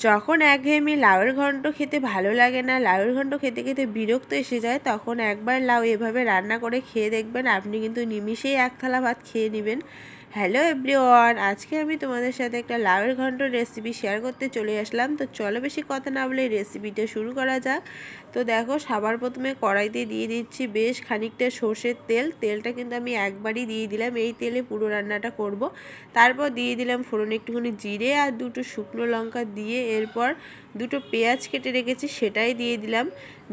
যখন একঘেয়েমি লাউয়ের ঘন্ট খেতে ভালো লাগে না, লাউয়ের ঘন্ট খেতে খেতে বিরক্ত এসে যায়, তখন একবার লাউ এভাবে রান্না করে খেয়ে দেখবেন, আপনি কিন্তু নিমিষেই এক থালা ভাত খেয়ে নেবেন। হ্যালো এভরিওয়ান, আজকে আমি তোমাদের সাথে একটা লাউয়ের ঘন্ট রেসিপি শেয়ার করতে চলে আসলাম। তো চলো বেশি কথা না বলে রেসিপিটা শুরু করা যাক। তো দেখো, সবার প্রথমে কড়াইতে দিয়ে দিচ্ছি বেশ খানিকটা সর্ষের তেল। তেলটা কিন্তু আমি একবারই দিয়ে দিলাম, এই তেলে পুরো রান্নাটা করব। তারপর দিয়ে দিলাম ফোড়নে একটুখানি জিরে আর দুটো শুকনো লঙ্কা দিয়ে, এরপর দুটো পেঁয়াজ কেটে রেখেছি সেটাই দিয়ে দিলাম।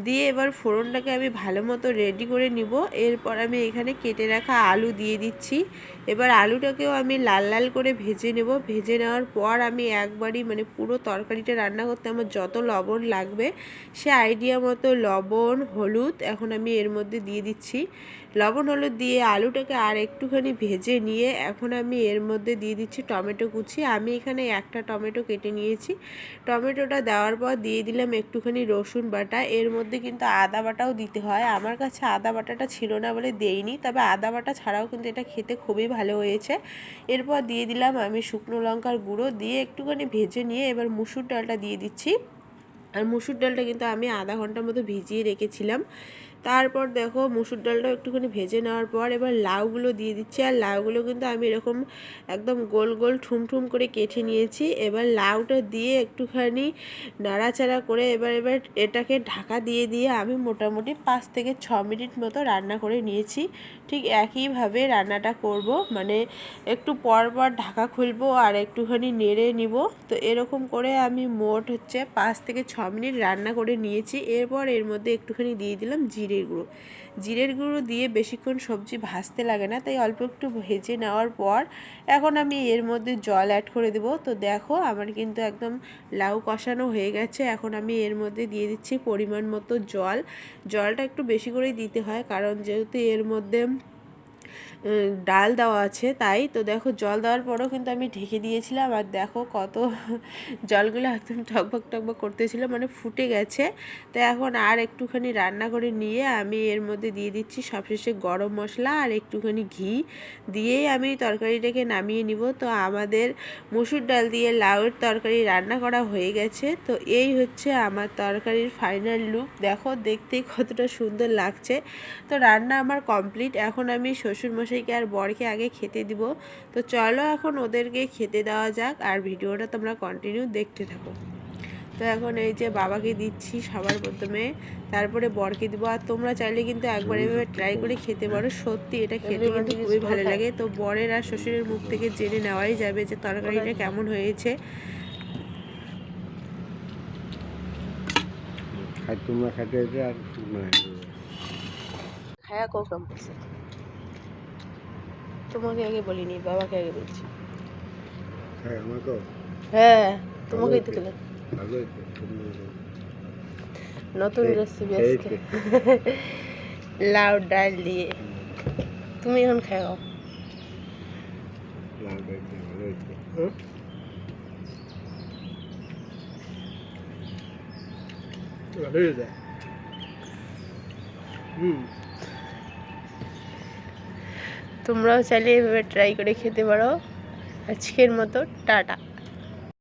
দিয়ে এবার ফোড়নটাকে আমি ভালো মতো রেডি করে নিব। এরপর আমি এখানে কেটে রাখা আলু দিয়ে দিচ্ছি। এবার আলুটাকেও আমি লাল লাল করে ভেজে নেব। ভেজে নেওয়ার পর আমি একবারই পুরো তরকারিটা রান্না করতে আমার যত লবণ লাগবে সে আইডিয়া মতো লবণ হলুদ এখন আমি এর মধ্যে দিয়ে দিচ্ছি। লবণ হলুদ দিয়ে আলুটাকে আর একটুখানি ভেজে নিয়ে এখন আমি এর মধ্যে দিয়ে দিচ্ছি টমেটো কুচি। আমি এখানে একটা টমেটো কেটে নিয়েছি। টমেটোটা দেওয়ার পর দিয়ে দিলাম একটুখানি রসুন বাটা। এর মধ্যে কিন্তু আদা বাটাও দিতে হয়, আমার কাছে আদা বাটাটা ছিল না বলে দেইনি, তবে আদা বাটা ছাড়াও কিন্তু এটা খেতে খুবই ভালো হয়েছে। এরপর দিয়ে দিলাম আমি শুকনো লঙ্কার গুঁড়ো, দিয়ে একটুখানি ভেজে নিয়ে এবার মুসুর ডালটা দিয়ে দিচ্ছি। আর মুসুর ডালটা কিন্তু আমি আধা ঘন্টার মতো ভিজিয়ে রেখেছিলাম। তারপর দেখো মুসুর ডালটাও একটুখানি ভেজে নেওয়ার পর এবার লাউগুলো দিয়ে দিচ্ছি। আর লাউগুলো কিন্তু আমি এরকম একদম গোল গোল ঠুমঠুম করে কেটে নিয়েছি। এবার লাউটা দিয়ে একটুখানি নাড়াচাড়া করে এবার এটাকে ঢাকা দিয়ে দিয়ে আমি মোটামুটি 5 থেকে 6 মিনিট মতো রান্না করে নিয়েছি। ঠিক একইভাবে রান্নাটা করব, একটু পর পর ঢাকা খুলবো আর একটুখানি নেড়ে নিব। তো এরকম করে আমি মোট 5 থেকে 6 মিনিট রান্না করে নিয়েছি। এরপর এর মধ্যে একটুখানি দিয়ে দিলাম জিরের গুঁড়ো দিয়ে বেশিক্ষণ সবজি ভাজতে লাগে না, তাই অল্প একটু ভেজে নেওয়ার পর এখন আমি এর মধ্যে জল অ্যাড করে দেব। তো দেখো আমার কিন্তু একদম লাউ কষানো হয়ে গেছে। এখন আমি এর মধ্যে দিয়ে দিচ্ছি পরিমাণ মতো জলটা একটু বেশি করেই দিতে হয়, কারণ যেহেতু এর মধ্যে ডাল দেওয়া আছে তাই। তো দেখো জল দেওয়ার পরেও কিন্তু আমি ঢেকে দিয়েছিলাম, আর দেখো কত জলগুলো একদম টকবক টকবক করতেছিল, ফুটে গেছে। তো এখন আর একটুখানি রান্না করে নিয়ে আমি এর মধ্যে দিয়ে দিচ্ছি সবশেষে গরম মশলা আর একটুখানি ঘি দিয়েই আমি তরকারিটাকে নামিয়ে নিব। তো আমাদের মসুর ডাল দিয়ে লাউয়ের তরকারি রান্না করা হয়ে গেছে। তো এই হচ্ছে আমার তরকারির ফাইনাল লুক, দেখো দেখতেই কতটা সুন্দর লাগছে। তো রান্না আমার কমপ্লিট। এখন আমি শ্বশুরমশাইকে আর বরকে আগে খেতে দিব। তো চলো এখন ওদেরকে খেতে দেওয়া যাক, আর ভিডিওটা তোমরা কন্টিনিউ দেখতে থাকো। তো এখন এই যে বাবাকে দিচ্ছি সবার প্রথমে, তারপরে বরকে দিব। আর তোমরা চাইলে কিন্তু একবার এভাবে ট্রাই করে খেতে পারো, সত্যি এটা খেতে কিন্তু খুবই ভালো লাগে। তো বরের আর শ্বশুরের মুখ থেকে জেনে নেওয়াই যাবে যে তরকারিটা কেমন হয়েছে। তোমরা খাইতে আর খায়া কো কম করছে, তোমাকে আগে বলিনি, বাবাকে আগে বলছি। হ্যাঁ আমাকে, হ্যাঁ তোমাকেই তো খেলাম। ভালো নতুন রেসিপি আজকে লাউ ডাল দিয়ে। তুমি এখন খাও। লাউ ডাল দিয়ে ভালো হয়েছে। ভালো হয়েছে। তোমরাও চাইলে এভাবে ট্রাই করে খেতে পারো। আজকের মতো টাটা।